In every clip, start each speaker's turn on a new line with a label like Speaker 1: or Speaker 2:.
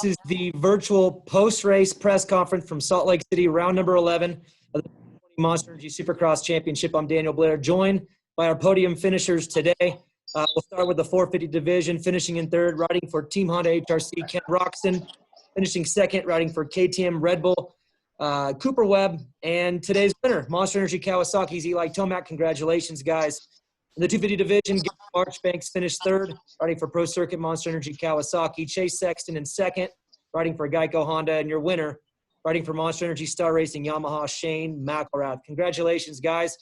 Speaker 1: This is the virtual post-race press conference from Salt Lake City, round number 11 of the Monster Energy Supercross Championship. I'm Daniel Blair, joined by our podium finishers today. We'll start with the 450 division, finishing in third, riding for Team Honda HRC, Ken Roxton, finishing second, riding for KTM Red Bull, Cooper Webb, and today's winner, Monster Energy Kawasaki's Eli Tomac. Congratulations, guys. In the 250 division, Garrett Marchbanks finished third, riding for Pro Circuit Monster Energy Kawasaki. Chase Sexton in second, riding for Geico Honda. And your winner, riding for Monster Energy Star Racing Yamaha, Shane McElrath. Congratulations, guys.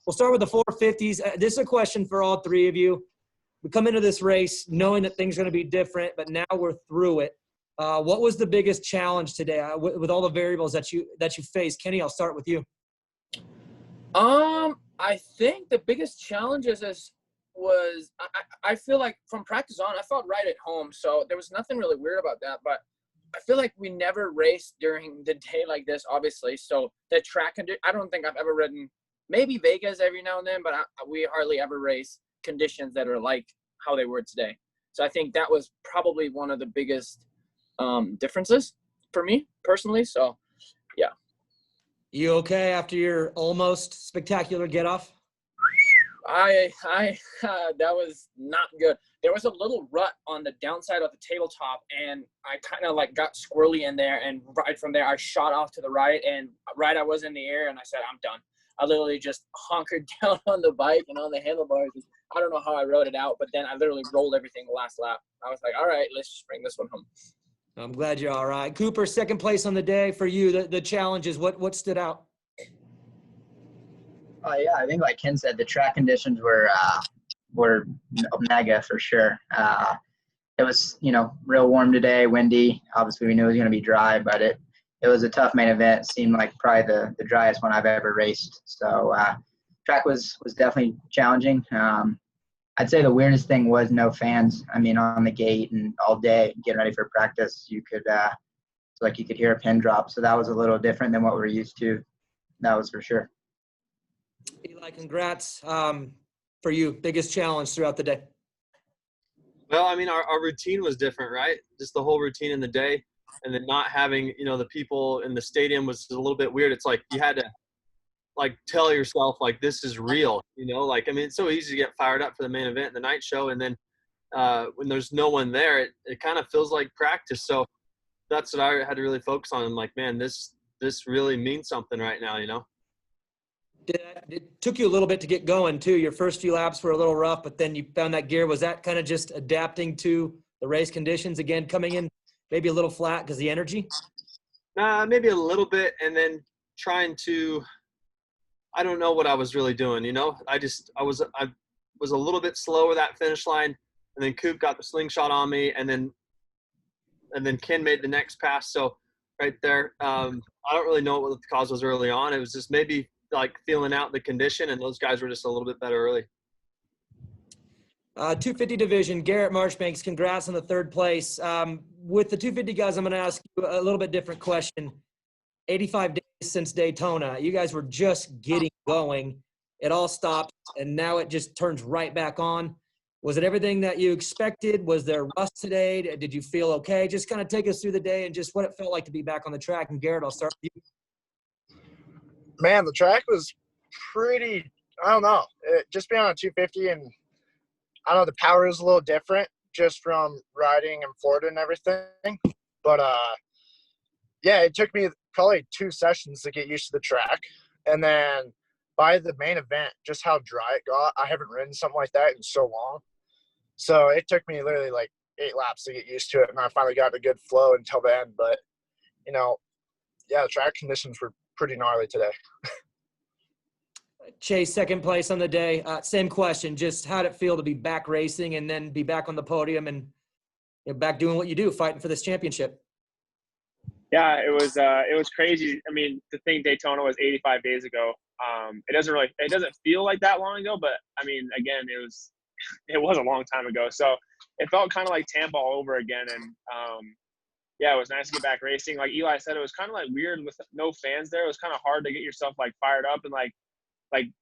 Speaker 1: We'll start with the 450s. This is a question for all three of you. We come into this race knowing that things are going to be different, but now we're through it. What was the biggest challenge today with all the variables that you faced? Kenny, I'll start with you.
Speaker 2: I think the biggest challenges was I feel like from practice on, I felt right at home. So there was nothing really weird about that, but I feel like we never raced during the day like this, obviously. So the track, I don't think I've ever ridden, maybe Vegas every now and then, but we hardly ever race conditions that are like how they were today. So I think that was probably one of the biggest differences for me personally. So yeah.
Speaker 1: You okay after your almost spectacular get off?
Speaker 2: That was not good. There was a little rut on the downside of the tabletop, and I kind of like got squirrely in there, and right from there I shot off to the right, and right I was in the air, and I said, I'm done. I literally just honkered down on the bike and on the handlebars. I don't know how I rode it out, but then I literally rolled everything the last lap. I was like, all right, let's just bring this one home.
Speaker 1: I'm glad you're all right. Cooper, second place on the day for you. The challenges, what stood out?
Speaker 3: Yeah, I think like Ken said, the track conditions were mega for sure. It was, real warm today, windy. Obviously, we knew it was going to be dry, but it was a tough main event. It seemed like probably the driest one I've ever raced. So track was definitely challenging. I'd say the weirdest thing was no fans. I mean, on the gate and all day getting ready for practice, you could you could hear a pin drop. So that was a little different than what we're used to. That was for sure.
Speaker 1: Eli, congrats for you. Biggest challenge throughout the day.
Speaker 4: Well, I mean, our routine was different, right? Just the whole routine in the day, and then not having, the people in the stadium was a little bit weird. It's like you had to tell yourself this is real, I mean, it's so easy to get fired up for the main event, the night show. And then when there's no one there, it kind of feels like practice. So that's what I had to really focus on. I'm like, man, this really means something right now,
Speaker 1: It took you a little bit to get going too. Your first few laps were a little rough, but then you found that gear. Was that kind of just adapting to the race conditions again, coming in maybe a little flat because the energy?
Speaker 4: Maybe a little bit. And then trying to, I don't know what I was really doing, I was a little bit slower that finish line, and then Coop got the slingshot on me, and then Ken made the next pass. So right there, I don't really know what the cause was early on. It was just maybe feeling out the condition, and those guys were just a little bit better early.
Speaker 1: 250 division, Garrett Marchbanks, congrats on the third place. With the 250 guys, I'm going to ask you a little bit different question. 85 days since Daytona, you guys were just getting going. It all stopped, and now it just turns right back on. Was it everything that you expected? Was there rust today? Did you feel okay? Just kind of take us through the day and just what it felt like to be back on the track. And Garrett, I'll start with you.
Speaker 5: Man, the track was pretty, I don't know, just being on a 250, and I don't know, the power is a little different just from riding in Florida and everything. But, yeah, it took me probably 2 sessions to get used to the track. And then by the main event, just how dry it got, I haven't ridden something like that in so long. So it took me literally 8 laps to get used to it, and I finally got a good flow until the end. But, yeah, the track conditions were pretty gnarly today.
Speaker 1: Chase, second place on the day. Same question. Just how'd it feel to be back racing and then be back on the podium and back doing what you do, fighting for this championship?
Speaker 6: Yeah, it was crazy. I mean, to think Daytona was 85 days ago. It doesn't feel like that long ago, but I mean, again, it was a long time ago. So it felt kind of like Tampa all over again. And yeah, it was nice to get back racing. Like Eli said, it was kind of weird with no fans there. It was kind of hard to get yourself fired up and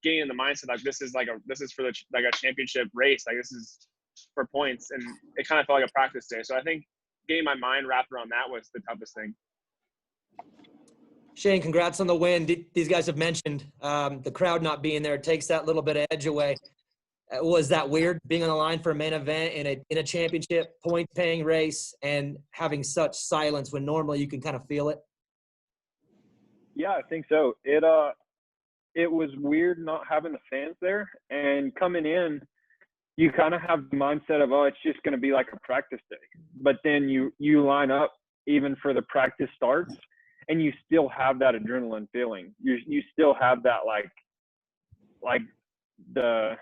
Speaker 6: getting in the mindset this is for a championship race. This is for points, and it kind of felt like a practice day. So I think getting my mind wrapped around that was the toughest thing.
Speaker 1: Shane, congrats on the win. These guys have mentioned the crowd not being there takes that little bit of edge away. Was that weird, being on the line for a main event in a championship point-paying race and having such silence when normally you can kind of feel it?
Speaker 7: Yeah, I think so. It was weird not having the fans there, and coming in, you kind of have the mindset of, oh, it's just going to be like a practice day. But then you line up even for the practice starts, and you still have that adrenaline feeling. You still have that like the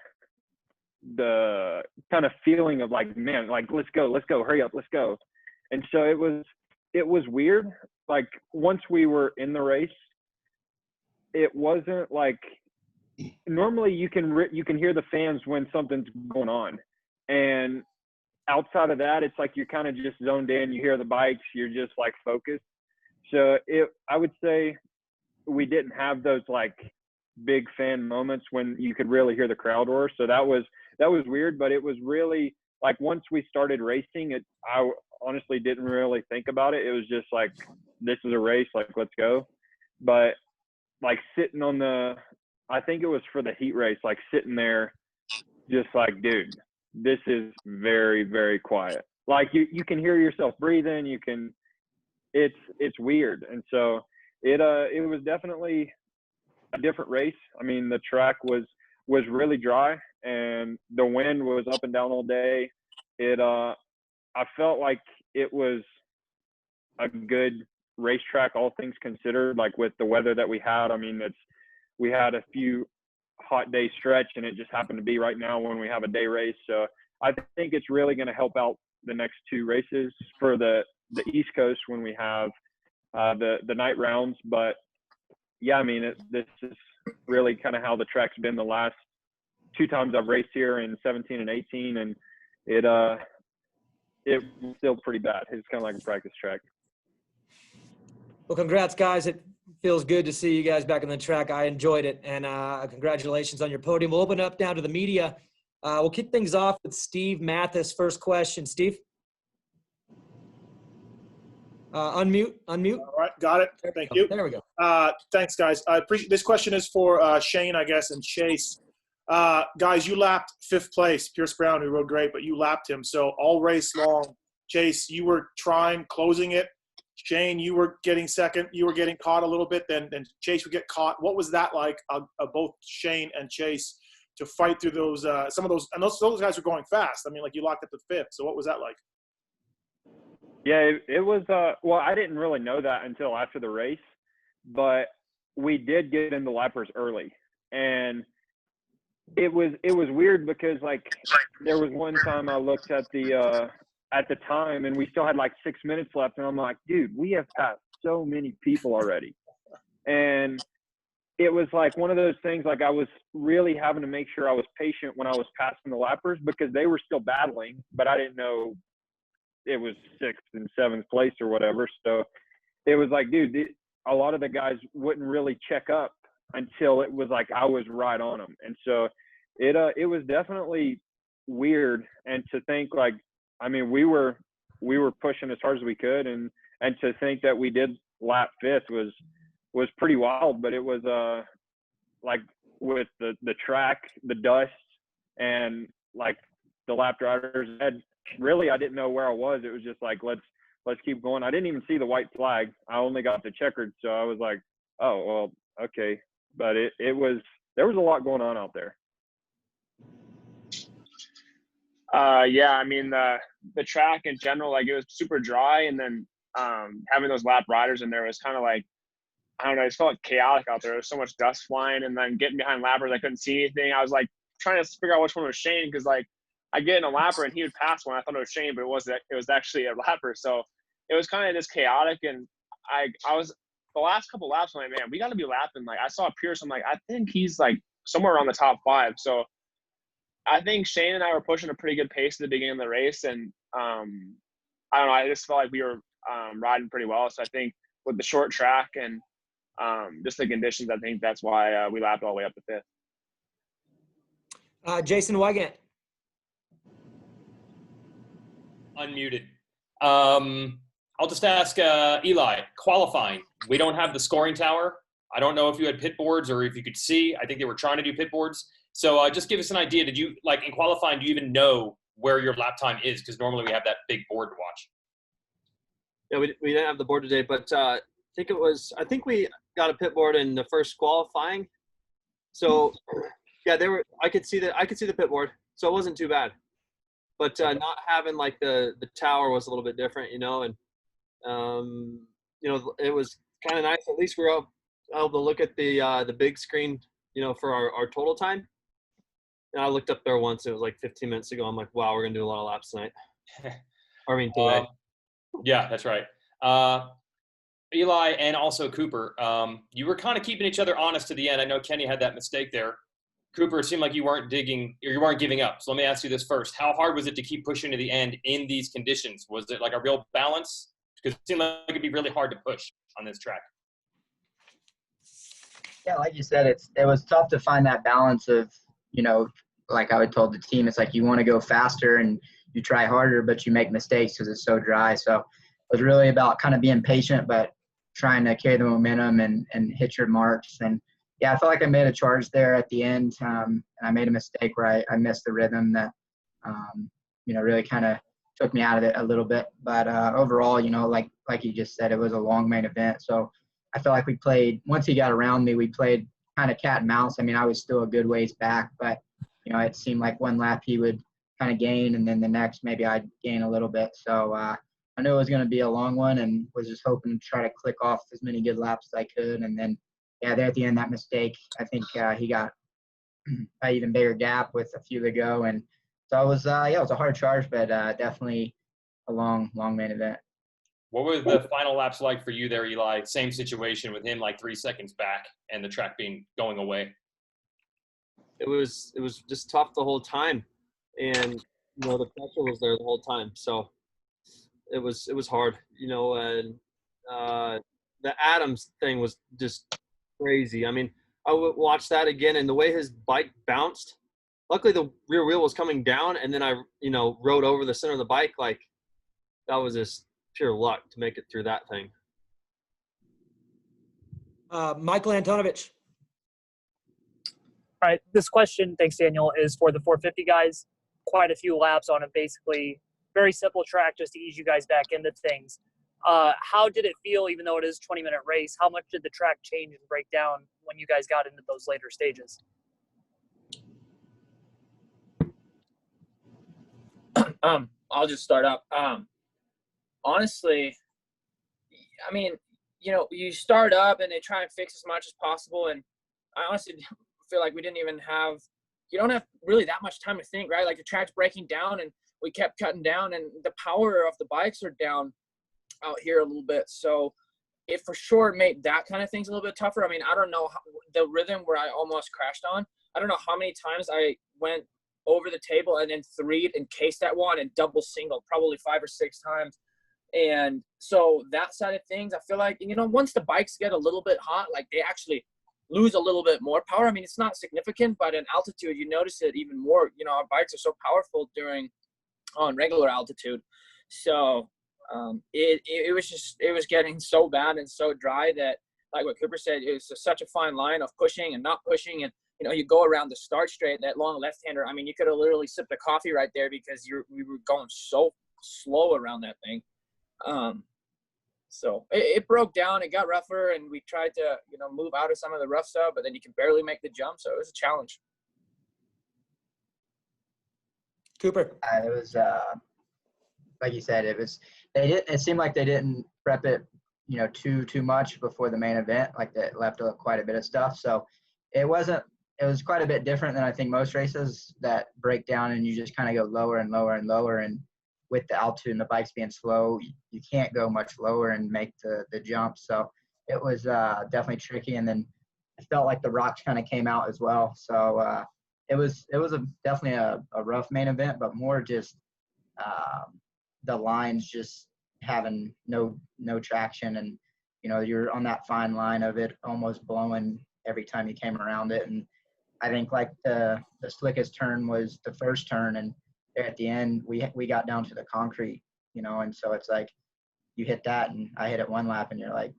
Speaker 7: kind of feeling of like, man, like let's go, hurry up, let's go. And so it was weird. Like once we were in the race, it wasn't like normally you can hear the fans when something's going on, and outside of that, it's like you're kind of just zoned in. You hear the bikes, you're just like focused. So I would say we didn't have those like big fan moments when you could really hear the crowd roar. So that was weird, but it was really like once we started racing, I honestly didn't really think about it. It was just like, this is a race, like let's go. But like sitting on I think it was for the heat race, like sitting there just like, dude, this is very, very quiet. Like you can hear yourself breathing, it's weird. And so it was definitely a different race. I mean, the track was really dry and the wind was up and down all day. I felt like it was a good racetrack, all things considered, like with the weather that we had. I mean, we had a few hot day stretch and it just happened to be right now when we have a day race. So I think it's really going to help out the next two races for the East Coast when we have the night rounds. But yeah, I mean, this is really kind of how the track's been the last two times I've raced here in 17 and 18, and it was still pretty bad. It's kind of like a practice track.
Speaker 1: Well, congrats, guys. It feels good to see you guys back on the track. I enjoyed it, and congratulations on your podium. We'll open it up now to the media. We'll kick things off with Steve Mathis. First question, Steve. Unmute.
Speaker 8: All right, got it. Thank you.
Speaker 1: There we go.
Speaker 8: Thanks, guys. I appreciate this question is for Shane, I guess, and Chase. Guys, you lapped fifth place. Pierce Brown, who rode great, but you lapped him. So all race long, Chase, you were closing it. Shane, you were getting second. You were getting caught a little bit. Then Chase would get caught. What was that like? Both Shane and Chase to fight through those some of those, and those guys were going fast. I mean, like you locked up the fifth. So what was that like?
Speaker 7: Yeah, it was. Well, I didn't really know that until after the race, but we did get into lappers early, and it was weird because like there was one time I looked at the time and we still had like 6 minutes left, and I'm like, dude, we have passed so many people already, and it was like one of those things. Like I was really having to make sure I was patient when I was passing the lappers because they were still battling, but I didn't know it was 6th and 7th place or whatever. So it was like, dude, a lot of the guys wouldn't really check up until it was like I was right on them. And so it was definitely weird. And to think like, I mean, we were pushing as hard as we could, and to think that we did lap fifth was pretty wild. But it was like with the track, the dust, and like the lap drivers had. Really, I didn't know where I was. It was just like, let's keep going. I didn't even see the white flag. I only got the checkered. So I was like, oh, well, okay. But there was a lot going on out there.
Speaker 6: Yeah, I mean, the track in general, like it was super dry. And then having those lap riders in there was kind of like, I don't know, it felt like chaotic out there. There was so much dust flying, and then getting behind lappers, I couldn't see anything. I was like trying to figure out which one was Shane, because like, I get in a lapper and he would pass one. I thought it was Shane, but it was actually a lapper. So it was kind of just chaotic. And I was the last couple laps, I'm like, man, we got to be lapping. Like I saw Pierce, I'm like, I think he's like somewhere around the top 5. So I think Shane and I were pushing a pretty good pace at the beginning of the race. And I don't know, I just felt like we were riding pretty well. So I think with the short track and just the conditions, I think that's why we lapped all the way up to 5th.
Speaker 1: Jason Wygant.
Speaker 9: Unmuted. I'll just ask Eli, qualifying. We don't have the scoring tower. I don't know if you had pit boards or if you could see. I think they were trying to do pit boards. So just give us an idea. Did you, like in qualifying, do you even know where your lap time is? Because normally we have that big board to watch.
Speaker 4: Yeah, we didn't have the board today, but I think we got a pit board in the first qualifying. So yeah, I could see the pit board, so it wasn't too bad. But not having like the tower was a little bit different, and it was kind of nice. At least we were able to look at the big screen, for our total time. And I looked up there once. It was like 15 minutes ago. I'm like, wow, we're gonna do a lot of laps tonight. Today.
Speaker 9: Yeah, that's right. Eli and also Cooper, you were kind of keeping each other honest to the end. I know Kenny had that mistake there. Cooper, it seemed like you weren't giving up. So let me ask you this first. How hard was it to keep pushing to the end in these conditions? Was it like a real balance? Because it seemed like it'd be really hard to push on this track.
Speaker 3: Yeah, like you said, it was tough to find that balance of, like I would told the team, it's like you want to go faster and you try harder, but you make mistakes because it's so dry. So it was really about kind of being patient, but trying to carry the momentum and hit your marks. And yeah, I felt like I made a charge there at the end, and I made a mistake where I missed the rhythm that, really kind of took me out of it a little bit. But overall, like you just said, it was a long main event. So I felt like we played, once he got around me, we played kind of cat and mouse. I mean, I was still a good ways back, but, it seemed like one lap he would kind of gain, and then the next maybe I'd gain a little bit. So I knew it was going to be a long one and was just hoping to try to click off as many good laps as I could. And then, yeah, there at the end, that mistake, I think he got an even bigger gap with a few to go. And so it was, it was a hard charge, but definitely a long main event.
Speaker 9: What were the final laps like for you there, Eli? Same situation with him, like 3 seconds back and the track going away.
Speaker 4: It was just tough the whole time, and the pressure was there the whole time. So it was hard, and the Adams thing was just crazy. I mean, I would watch that again, and the way his bike bounced. Luckily, the rear wheel was coming down, and then I, rode over the center of the bike. Like, that was just pure luck to make it through that thing.
Speaker 1: Michael Antonovich.
Speaker 10: All right, this question, thanks Daniel, is for the 450 guys. Quite a few laps on a basically very simple track just to ease you guys back into things. How did it feel, even though it is a 20-minute race? How much did the track change and break down when you guys got into those later stages?
Speaker 2: I'll just start up. Honestly, I mean, you start up and they try and fix as much as possible. And I honestly feel like we didn't even you don't have really that much time to think, right? Like the track's breaking down and we kept cutting down, and the power of the bikes are down out here a little bit. So it for sure made that kind of things a little bit tougher. I mean, I don't know the rhythm where I almost crashed on. I don't know how many times I went over the table and then threed and cased that one and double singled probably 5 or 6 times. And so that side of things, I feel like, once the bikes get a little bit hot, like they actually lose a little bit more power. I mean, it's not significant, but in altitude, you notice it even more. Our bikes are so powerful on regular altitude. So it was getting so bad and so dry that, like what Cooper said, it was such a fine line of pushing and not pushing. And, you go around the start straight, that long left-hander. I mean, you could have literally sipped a coffee right there because we were going so slow around that thing. So it broke down, it got rougher, and we tried to, move out of some of the rough stuff, but then you can barely make the jump. So it was a challenge.
Speaker 1: Cooper.
Speaker 3: It was, like you said, it seemed like they didn't prep it, too much before the main event. Like they left quite a bit of stuff. So it was quite a bit different than I think most races that break down and you just kind of go lower and lower and lower. And with the altitude and the bikes being slow, you can't go much lower and make the jump. So it was definitely tricky. And then it felt like the rocks kind of came out as well. So it was definitely a rough main event, but more just the lines just having no traction. And, you're on that fine line of it almost blowing every time you came around it. And I think like the slickest turn was the first turn, and there at the end we got down to the concrete you know, and so it's like you hit that and I hit it one lap and you're like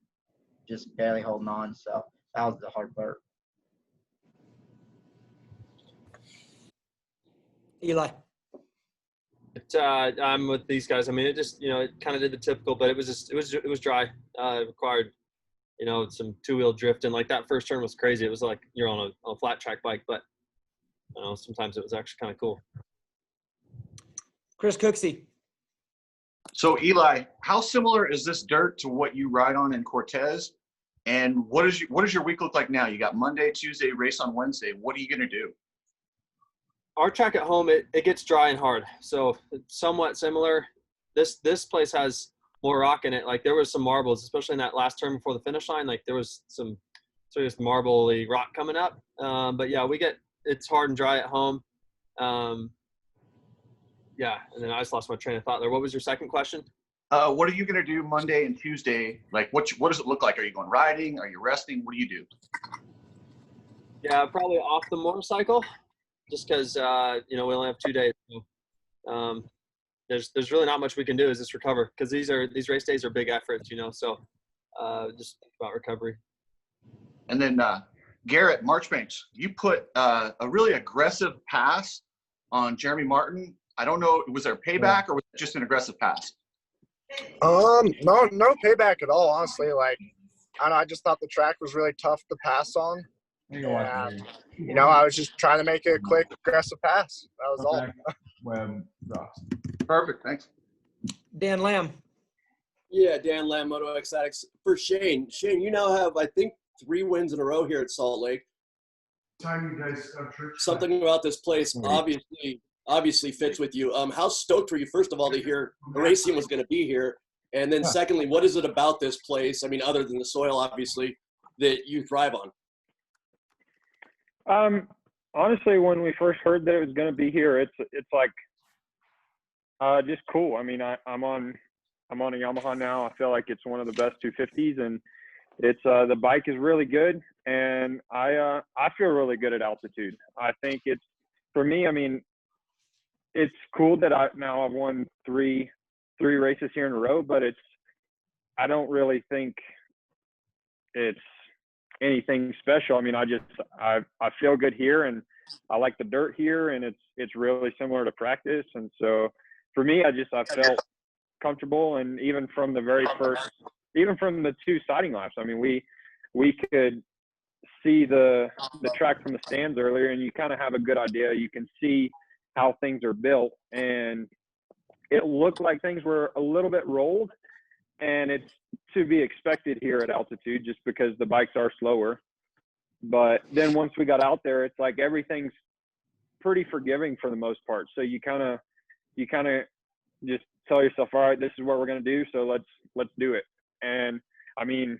Speaker 3: just barely holding on. So that was the hard part.
Speaker 1: Eli.
Speaker 4: I'm with these guys. I mean, it just, it kind of did the typical, but it was dry. It required, some two-wheel drift, and like that first turn was crazy. It was like you're on a flat track bike, but sometimes it was actually kind of cool.
Speaker 1: Chris Cooksey.
Speaker 11: So Eli, how similar is this dirt to what you ride on in Cortez? And what does your week look like now? You got Monday, Tuesday, race on Wednesday. What are you going to do?
Speaker 4: Our track at home, it gets dry and hard, so it's somewhat similar. This place has more rock in it. Like there was some marbles, especially in that last turn before the finish line. Like there was some serious marbly rock coming up. But yeah, it's hard and dry at home. Yeah, and then I just lost my train of thought there. What was your second question?
Speaker 11: What are you going to do Monday and Tuesday? Like what does it look like? Are you going riding? Are you resting? What do you do?
Speaker 4: Yeah, probably off the motorcycle. Just because we only have 2 days. So, there's really not much we can do is just recover, because these race days are big efforts, So just think about recovery.
Speaker 11: And then Garrett Marchbanks, you put a really aggressive pass on Jeremy Martin. I don't know, was there a payback or was it just an aggressive pass?
Speaker 5: No payback at all. Honestly, like I don't know, I just thought the track was really tough to pass on. And, I was just trying to make a quick, aggressive pass. That was all.
Speaker 11: Perfect. Thanks.
Speaker 1: Dan Lamb.
Speaker 12: Yeah, Dan Lamb, Moto X Addicts. For Shane. Shane, you now have, I think, 3 wins in a row here at Salt Lake.
Speaker 13: Time you guys have church.
Speaker 12: Something about this place obviously fits with you. How stoked were you, first of all, to hear the racing was going to be here? And then secondly, what is it about this place, I mean, other than the soil, obviously, that you thrive on?
Speaker 7: Honestly, when we first heard that it was going to be here, it's like just cool. I mean, I'm on a Yamaha now. I feel like it's one of the best 250s, and it's the bike is really good, and I feel really good at altitude. I think it's, for me, I mean, it's cool that I've won three races here in a row, but I don't really think it's anything special. I mean, I feel good here, and I like the dirt here, and it's really similar to practice. And so for me, I felt comfortable. And even from the from the 2 sighting laps, I mean, we could see the track from the stands earlier, and you kind of have a good idea. You can see how things are built, and it looked like things were a little bit rolled, and it's to be expected here at altitude just because the bikes are slower. But then once we got out there, it's like everything's pretty forgiving for the most part. So you kind of just tell yourself, all right, this is what we're going to do, so let's do it. And I mean,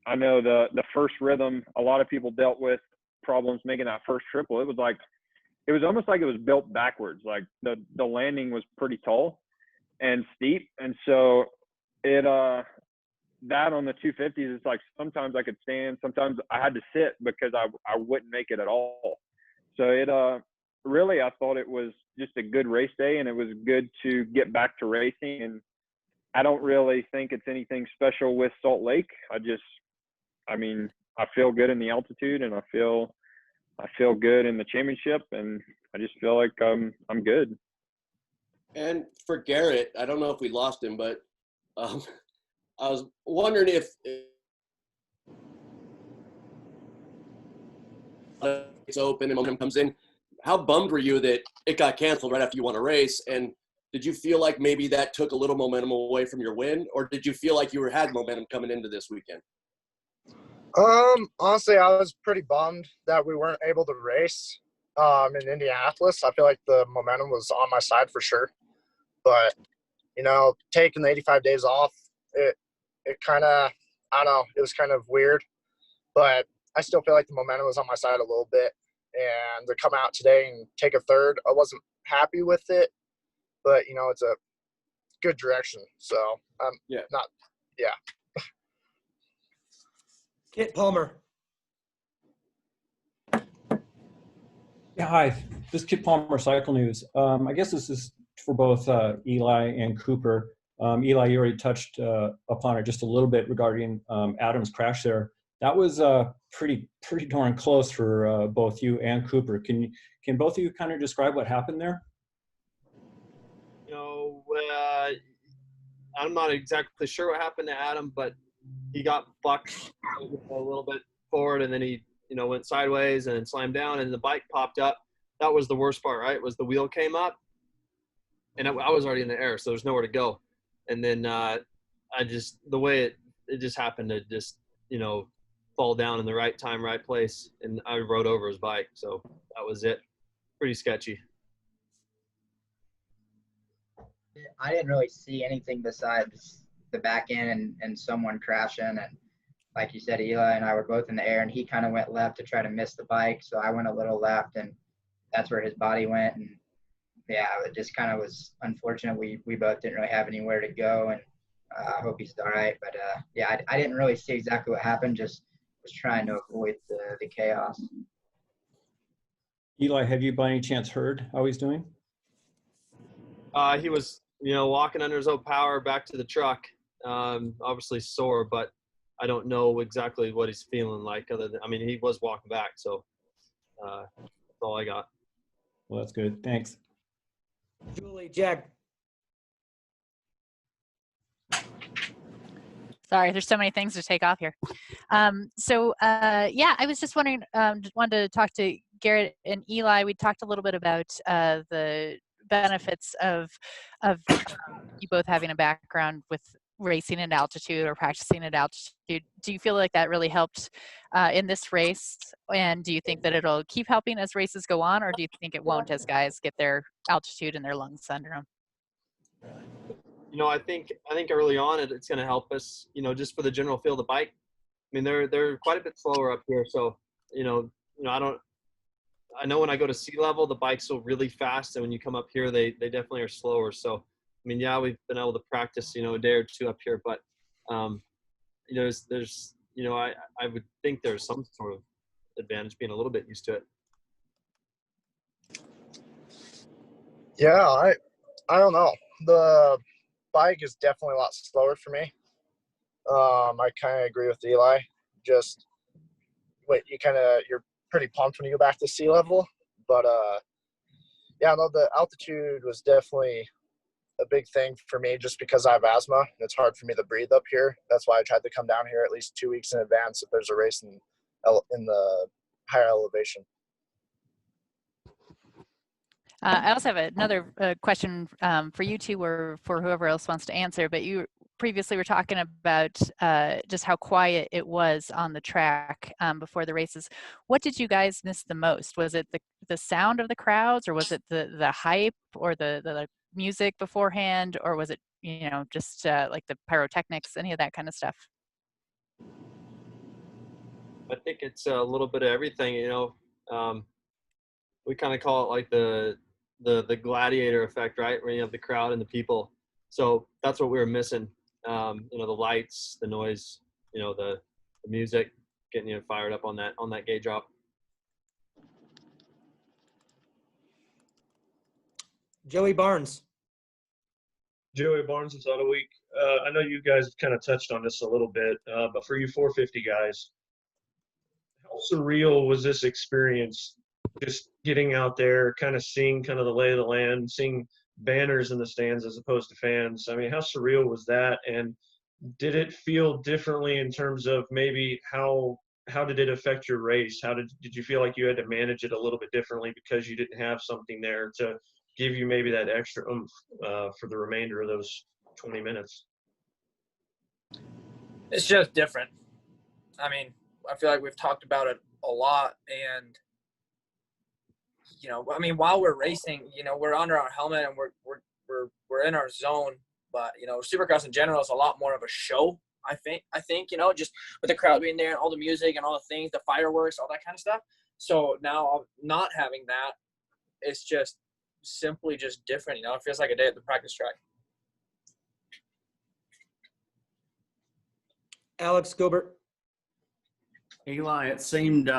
Speaker 7: I know the first rhythm, a lot of people dealt with problems making that first triple. It was almost like it was built backwards. Like the landing was pretty tall and steep, and so that on the 250s, it's like sometimes I could stand, sometimes I had to sit because I wouldn't make it at all. So really, I thought it was just a good race day, and it was good to get back to racing. And I don't really think it's anything special with Salt Lake. I feel good in the altitude, and I feel good in the championship, and I just feel like I'm good.
Speaker 12: And for Garrett, I don't know if we lost him, but I was wondering if it's open and momentum comes in, how bummed were you that it got canceled right after you won a race? And did you feel like maybe that took a little momentum away from your win, or did you feel like you had momentum coming into this weekend?
Speaker 5: Honestly, I was pretty bummed that we weren't able to race in Indianapolis. I feel like the momentum was on my side for sure. But, taking the 85 days off, it kind of, I don't know, it was kind of weird. But I still feel like the momentum was on my side a little bit. And to come out today and take a third, I wasn't happy with it. But, it's a good direction. So,
Speaker 1: Kit Palmer.
Speaker 14: Yeah, hi. This is Kit Palmer, Cycle News. I guess this is for both Eli and Cooper. Eli, you already touched upon it just a little bit regarding Adam's crash there. That was pretty darn close for both you and Cooper. Can both of you kind of describe what happened there?
Speaker 4: You know, I'm not exactly sure what happened to Adam, but he got bucked a little bit forward, and then he, you know, went sideways and then slammed down, and the bike popped up. That was the worst part, right? Was the wheel came up, and I was already in the air, so there's nowhere to go. And then I just, the way it just happened to just, you know, fall down in the right time, right place, and I rode over his bike. So that was it. Pretty sketchy.
Speaker 3: I didn't really see anything besides the back end and someone crashing. And like you said, Eli and I were both in the air, and he kind of went left to try to miss the bike. So I went a little left, and that's where his body went. And yeah, it just kind of was unfortunate. We both didn't really have anywhere to go, and I hope he's all right. But yeah, I didn't really see exactly what happened. Just was trying to avoid the chaos.
Speaker 14: Eli, have you by any chance heard how he's doing?
Speaker 4: He was, you know, walking under his own power back to the truck. Obviously sore, but I don't know exactly what he's feeling like. Other than, I mean, he was walking back, so that's all I got.
Speaker 14: Well, that's good. Thanks.
Speaker 1: Julie, Jack.
Speaker 15: Sorry, there's so many things to take off here. Yeah, I was just wondering, wanted to talk to Garrett and Eli. We talked a little bit about the benefits of you both having a background with racing at altitude or practicing at altitude. Do you feel like that really helped in this race? And do you think that it'll keep helping as races go on, or do you think it won't as guys get their altitude and their lungs under them?
Speaker 4: You know, I think early on it's going to help us, you know, just for the general feel of the bike. I mean, they're quite a bit slower up here. So, you know, I know when I go to sea level, the bikes go really fast. And when you come up here, they definitely are slower. So, I mean, yeah, we've been able to practice, you know, a day or two up here, but, you know, there's, you know, I would think there's some sort of advantage being a little bit used to it.
Speaker 5: Yeah, I don't know. The bike is definitely a lot slower for me. I kind of agree with Eli. Just you're pretty pumped when you go back to sea level, but yeah, no, the altitude was definitely a big thing for me just because I have asthma. It's hard for me to breathe up here. That's why I tried to come down here at least 2 weeks in advance if there's a race in the higher elevation.
Speaker 15: I also have another question for you two, or for whoever else wants to answer, but you previously were talking about just how quiet it was on the track before the races. What did you guys miss the most? Was it the sound of the crowds, or was it the hype, or the music beforehand, or was it, you know, just like the pyrotechnics, any of that kind of stuff?
Speaker 4: I think it's a little bit of everything, you know. We kind of call it like the gladiator effect, right? Where you have the crowd and the people. So that's what we were missing. You know, the lights, the noise, you know, the music, getting you fired up on that gate drop.
Speaker 1: Joey Barnes.
Speaker 16: Joey Barnes is Auto Week. I know you guys kind of touched on this a little bit, but for you 450 guys, how surreal was this experience? Just getting out there, kind of seeing kind of the lay of the land, seeing banners in the stands as opposed to fans. I mean, how surreal was that? And did it feel differently in terms of maybe how did it affect your race? How did you feel like you had to manage it a little bit differently because you didn't have something there to give you maybe that extra oomph for the remainder of those 20 minutes?
Speaker 2: It's just different. I mean, I feel like we've talked about it a lot, and you know, I mean, while we're racing, you know, we're under our helmet and we're in our zone. But you know, Supercross in general is a lot more of a show. I think you know, just with the crowd being there and all the music and all the things, the fireworks, all that kind of stuff. So now not having that, it's just simply just different. You know, it feels like a day at the practice track.
Speaker 1: Alex Gilbert.
Speaker 17: Eli, it seemed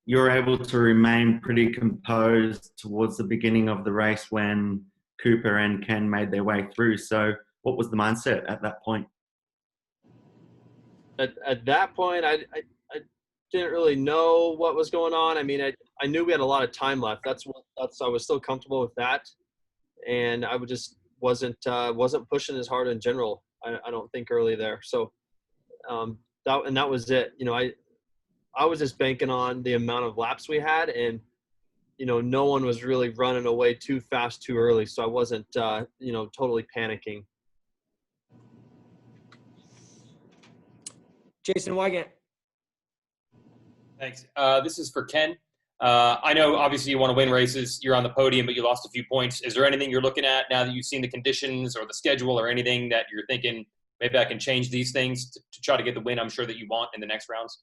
Speaker 17: you were able to remain pretty composed towards the beginning of the race when
Speaker 18: Cooper and Ken made their way through. So what was the mindset at that point?
Speaker 4: At that point, I didn't really know what was going on. I mean, I knew we had a lot of time left. I was still comfortable with that, and I wasn't pushing as hard in general. I don't think early there. So that was it. You know, I was just banking on the amount of laps we had, and you know, no one was really running away too fast too early. So I wasn't you know, totally panicking.
Speaker 1: Jason Wygant.
Speaker 9: Thanks. This is for Ken. I know obviously you want to win races. You're on the podium, but you lost a few points. Is there anything you're looking at now that you've seen the conditions or the schedule or anything that you're thinking maybe I can change these things to try to get the win I'm sure that you want in the next rounds?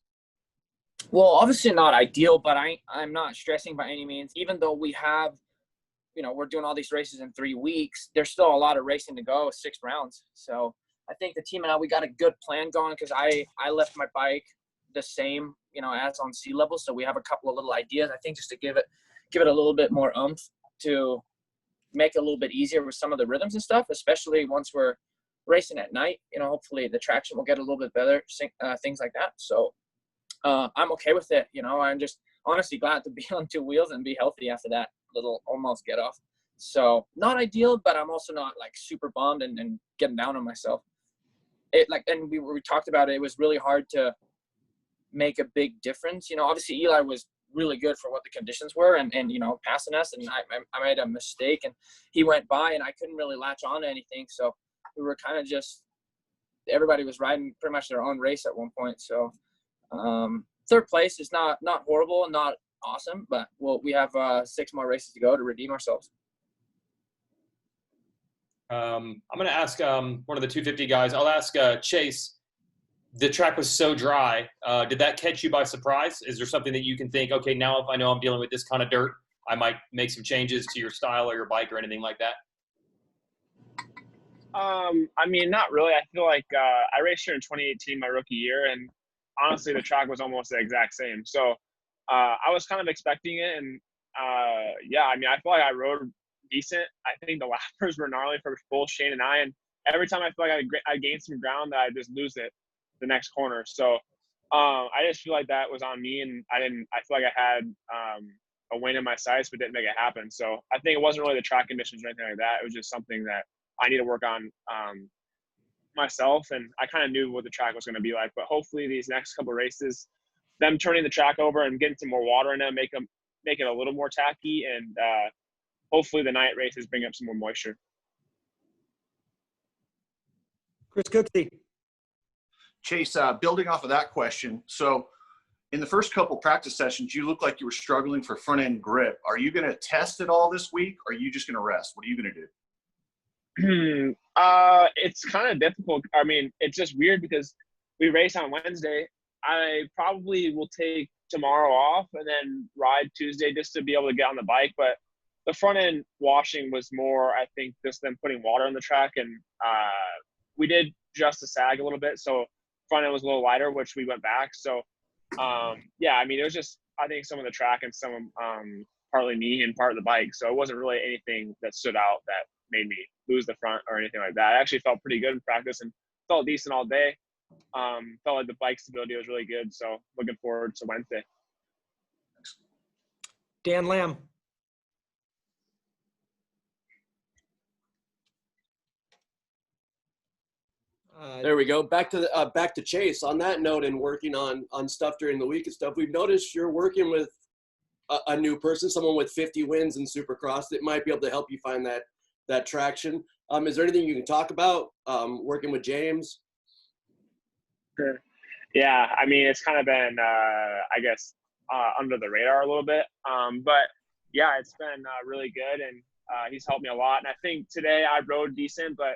Speaker 2: Well, obviously not ideal, but I'm not stressing by any means. Even though we have, you know, we're doing all these races in 3 weeks, there's still a lot of racing to go, 6 rounds. So I think the team and I, we got a good plan going because I left my bike the same, you know, as on sea level. So we have a couple of little ideas, I think, just to give it a little bit more oomph to make it a little bit easier with some of the rhythms and stuff, especially once we're racing at night. You know, hopefully the traction will get a little bit better, things like that. So I'm okay with it. You know, I'm just honestly glad to be on 2 wheels and be healthy after that little almost get off. So not ideal, but I'm also not like super bummed and getting down on myself. And we talked about it. It was really hard to make a big difference. You know, obviously Eli was really good for what the conditions were and you know, passing us, and I made a mistake and he went by and I couldn't really latch on to anything. So we were kind of just, everybody was riding pretty much their own race at one point. So 3rd place is not horrible and not awesome, but we have 6 more races to go to redeem ourselves.
Speaker 9: I'm going to ask one of the 250 guys. I'll ask Chase. The track was so dry. Did that catch you by surprise? Is there something that you can think, okay, now if I know I'm dealing with this kind of dirt, I might make some changes to your style or your bike or anything like that?
Speaker 6: I mean, not really. I feel like I raced here in 2018, my rookie year, and honestly, the track was almost the exact same. So I was kind of expecting it, and yeah, I mean, I feel like I rode decent. I think the lappers were gnarly for both Shane and I, and every time I feel like I gained some ground, that I just lose it the next corner. So I just feel like that was on me, and I feel like I had a win in my sights, but didn't make it happen. So I think it wasn't really the track conditions or anything like that. It was just something that I need to work on myself, and I kind of knew what the track was going to be like. But hopefully these next couple of races, them turning the track over and getting some more water in it, make it a little more tacky, and hopefully the night races bring up some more moisture.
Speaker 1: Chris Cooksey.
Speaker 11: Chase, building off of that question, so in the first couple practice sessions, you looked like you were struggling for front end grip. Are you going to test it all this week, or are you just going to rest? What are you going to do?
Speaker 6: It's kind of difficult. I mean, it's just weird because we race on Wednesday. I probably will take tomorrow off and then ride Tuesday just to be able to get on the bike. But the front end washing was more, I think, just them putting water on the track, and we did adjust the sag a little bit, so front end was a little lighter, which we went back. So yeah, I mean, it was just, I think, some of the track and some partly me and part of the bike. So it wasn't really anything that stood out that made me lose the front or anything like that. I actually felt pretty good in practice and felt decent all day. Felt like the bike stability was really good. So looking forward to Wednesday.
Speaker 1: Dan Lamb.
Speaker 12: There we go. Back to Chase. On that note, and working on stuff during the week and stuff, we've noticed you're working with a new person, someone with 50 wins in Supercross that might be able to help you find that traction. Is there anything you can talk about working with James?
Speaker 6: Sure. Yeah, I mean, it's kind of been, I guess, under the radar a little bit. But yeah, it's been really good, and he's helped me a lot. And I think today I rode decent, but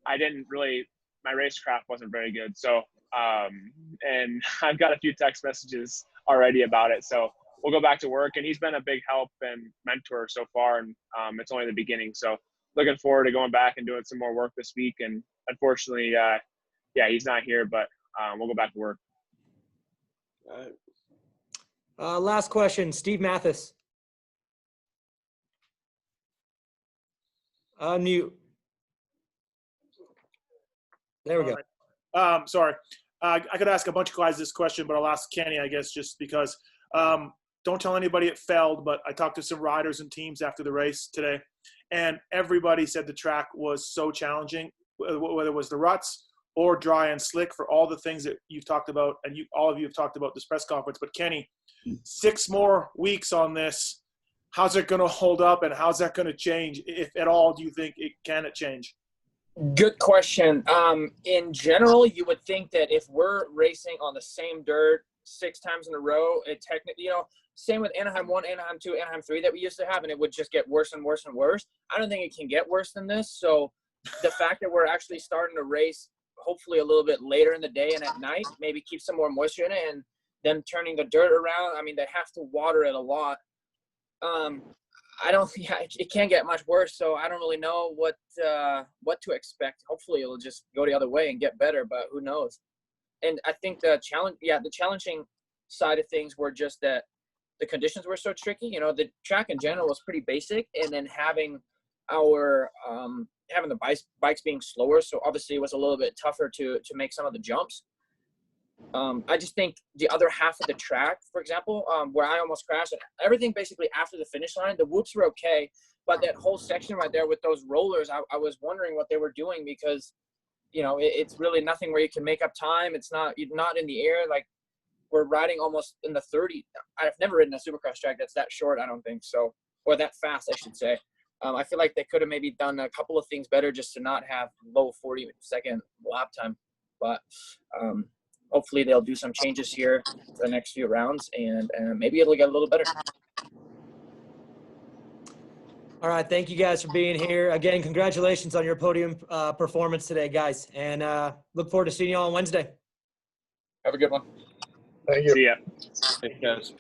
Speaker 6: I didn't really, my racecraft wasn't very good. So, and I've got a few text messages already about it. So we'll go back to work, and he's been a big help and mentor so far. And it's only the beginning. So looking forward to going back and doing some more work this week. And unfortunately, yeah, he's not here, but we'll go back to work.
Speaker 12: All right.
Speaker 1: Last question, Steve Mathis. Unmute. There we
Speaker 8: go. Sorry. I could ask a bunch of guys this question, but I'll ask Kenny, I guess, just because. Don't tell anybody it failed, but I talked to some riders and teams after the race today, and everybody said the track was so challenging, whether it was the ruts or dry and slick, for all the things that you've talked about, and all of you have talked about this press conference. But Kenny, 6 more weeks on this, how's it going to hold up, and how's that going to change, if at all? Do you think can it change?
Speaker 2: Good question. In general, you would think that if we're racing on the same dirt 6 times in a row, it technically, same with Anaheim 1, Anaheim 2, Anaheim 3 that we used to have, and it would just get worse and worse and worse. I don't think it can get worse than this. So the fact that we're actually starting to race hopefully a little bit later in the day and at night, maybe keep some more moisture in it, and them turning the dirt around, I mean, they have to water it a lot. I don't think it can't get much worse, so I don't really know what to expect. Hopefully it'll just go the other way and get better, but who knows? And I think the challenging side of things were just that the conditions were so tricky. The track in general was pretty basic, and then having our having the bikes being slower, so obviously it was a little bit tougher to make some of the jumps. I just think the other half of the track, for example, where I almost crashed, everything basically after the finish line, the whoops were okay, but that whole section right there with those rollers, I was wondering what they were doing, because it's really nothing where you can make up time. It's not, you're not in the air. Like, we're riding almost in the 30. I've never ridden a Supercross track that's that short, I don't think so, or that fast, I should say. I feel like they could have maybe done a couple of things better just to not have low 40-second lap time. But hopefully they'll do some changes here for the next few rounds, and maybe it'll get a little better.
Speaker 1: All right, thank you guys for being here. Again, congratulations on your podium performance today, guys. And look forward to seeing you all on Wednesday.
Speaker 2: Have a good one.
Speaker 5: Thank you.
Speaker 6: See ya.
Speaker 9: Thanks, guys.